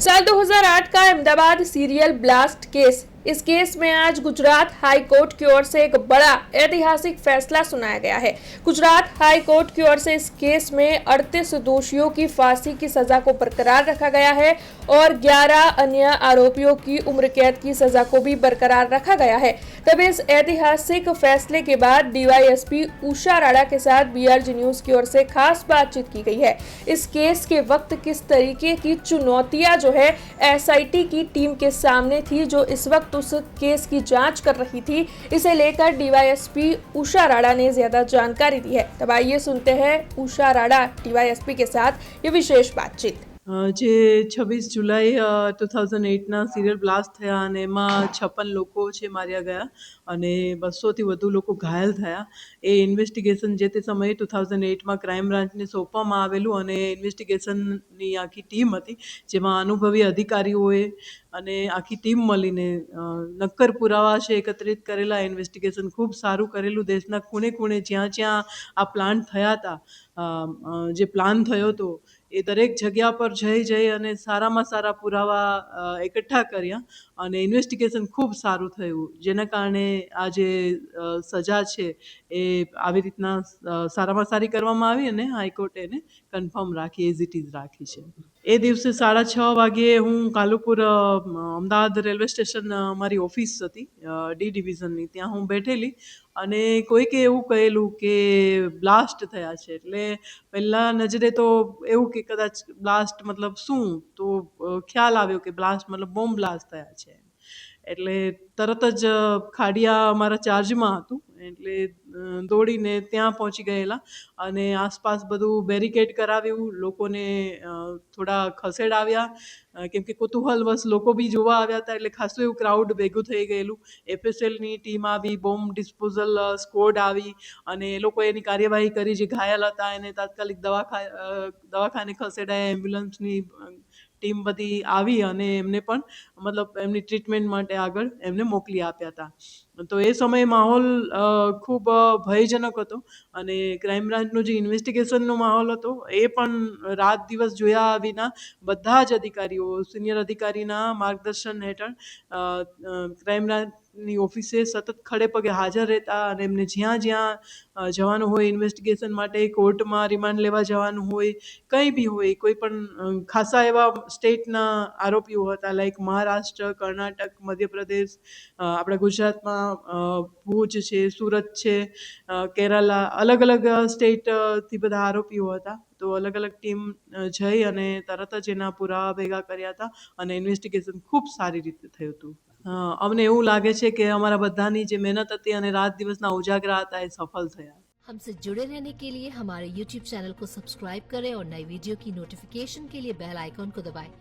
साल 2008 का Ahmedabad serial blast case. इस केस में आज गुजरात हाई कोर्ट की ओर से एक बड़ा ऐतिहासिक फैसला सुनाया गया है। गुजरात हाई कोर्ट की ओर से इस केस में 38 दोषियों की फांसी की सजा को बरकरार रखा गया है और 11 अन्य आरोपियों की उम्र कैद की सजा को भी बरकरार रखा गया है। तब इस ऐतिहासिक फैसले के बाद डीवाईएसपी उषा राणा के साथ बीआरजी न्यूज की ओर से खास बातचीत की गई है। इस केस के वक्त किस तरीके की चुनौतियां जो है एसआईटी की टीम के सामने थी, जो इस वक्त उस केस की जांच कर रही थी, इसे लेकर डीवाईएसपी उषा राणा ने ज्यादा जानकारी दी है। तब आइए सुनते हैं उषा राणा डीवाईएसपी के साथ ये विशेष बातचीत। જે 26 જુલાઈ 2008ના સિરિયલ બ્લાસ્ટ થયા અને એમાં 56 લોકો છે માર્યા ગયા અને 200થી વધુ લોકો ઘાયલ થયા. એ ઇન્વેસ્ટિગેશન જે તે સમયે 2008માં ક્રાઇમ બ્રાન્ચને સોંપવામાં આવેલું અને ઇન્વેસ્ટિગેશનની આખી ટીમ હતી, જેમાં અનુભવી અધિકારીઓએ અને આખી ટીમ મળીને નક્કર પુરાવા છે એકત્રિત કરેલા. ઇન્વેસ્ટિગેશન ખૂબ સારું કરેલું. દેશના ખૂણે ખૂણે જ્યાં જ્યાં આ પ્લાન્ટ થયા હતા, જે પ્લાન થયો હતો, એ દરેક જગ્યા પર જઈ અને સારામાં સારા પુરાવા એકઠા કર્યા અને ઇન્વેસ્ટિગેશન ખૂબ સારું થયું, જેના કારણે આ જે સજા છે એ આવી રીતના સારામાં સારી કરવામાં આવી અને હાઈકોર્ટે એને કન્ફર્મ રાખી, એઝ ઇટ ઇઝ રાખી છે. એ દિવસે 6:30 વાગ્યે હું કાલુપુર અમદાવાદ રેલવે સ્ટેશન મારી ઓફિસ હતી ડી ડિવિઝનની, ત્યાં હું બેઠેલી અને કોઈકે એવું કહેલું કે બ્લાસ્ટ થયા છે. એટલે પહેલાં નજરે તો એવું કે કદાચ બ્લાસ્ટ મતલબ શું, તો ખ્યાલ આવ્યો કે બ્લાસ્ટ મતલબ બોમ્બ બ્લાસ્ટ થયા છે. એટલે તરત જ ખાડિયા અમારા ચાર્જમાં હતું, એટલે દોડીને ત્યાં પહોંચી ગયેલા અને આસપાસ બધું બેરિકેડ કરાવ્યું, લોકોને થોડા ખસેડાવ્યા, કેમ કે કુતૂહલવશ લોકો બી જોવા આવ્યા હતા, એટલે ખાસું એવું ક્રાઉડ ભેગું થઈ ગયેલું. એફએસએલની ટીમ આવી, બોમ્બ ડિસ્પોઝલ સ્ક્વોડ આવી અને એ લોકોએ એની કાર્યવાહી કરી. જે ઘાયલ હતા એને તાત્કાલિક દવાખાને ખસેડાયા. એમ્બ્યુલન્સની ટીમ બધી આવી અને એમને પણ મતલબ એમની ટ્રીટમેન્ટ માટે આગળ એમને મોકલી આપ્યા હતા. તો એ સમયે માહોલ ખૂબ ભયજનક હતો અને ક્રાઇમ બ્રાન્ચનો જે ઇન્વેસ્ટિગેશનનો માહોલ હતો એ પણ રાત દિવસ જોયા વિના બધા જ અધિકારીઓ, સિનિયર અધિકારીના માર્ગદર્શન હેઠળ ક્રાઇમ બ્રાન્ચની ઓફિસે સતત ખડે પગે હાજર રહેતા અને એમને જ્યાં જ્યાં જવાનું હોય ઇન્વેસ્ટિગેશન માટે, કોર્ટમાં રિમાન્ડ લેવા જવાનું હોય, કંઈ બી હોય, કોઈ પણ ખાસા એવા સ્ટેટના આરોપીઓ હતા, લાઈક મહારાષ્ટ્ર, કર્ણાટક, મધ્યપ્રદેશ, આપણા ગુજરાતમાં ભુજ છે, સુરત છે, કેરાલા, અલગ અલગ સ્ટેટથી બધા આરોપીઓ હતા. તો અલગ અલગ ટીમ જઈ અને તરત જ એના પુરાવા ભેગા કર્યા હતા અને ઇન્વેસ્ટિગેશન ખૂબ સારી રીતે થયું હતું. અમને એવું લાગે છે કે અમારા બધાની જે મહેનત હતી અને રાત દિવસના ઉજાગરા હતા એ સફળ થયા. हमसे जुड़े रहने के लिए हमारे YouTube चैनल को सब्सक्राइब करें और नई वीडियो की नोटिफिकेशन के लिए बेल आइकॉन को दबाएं।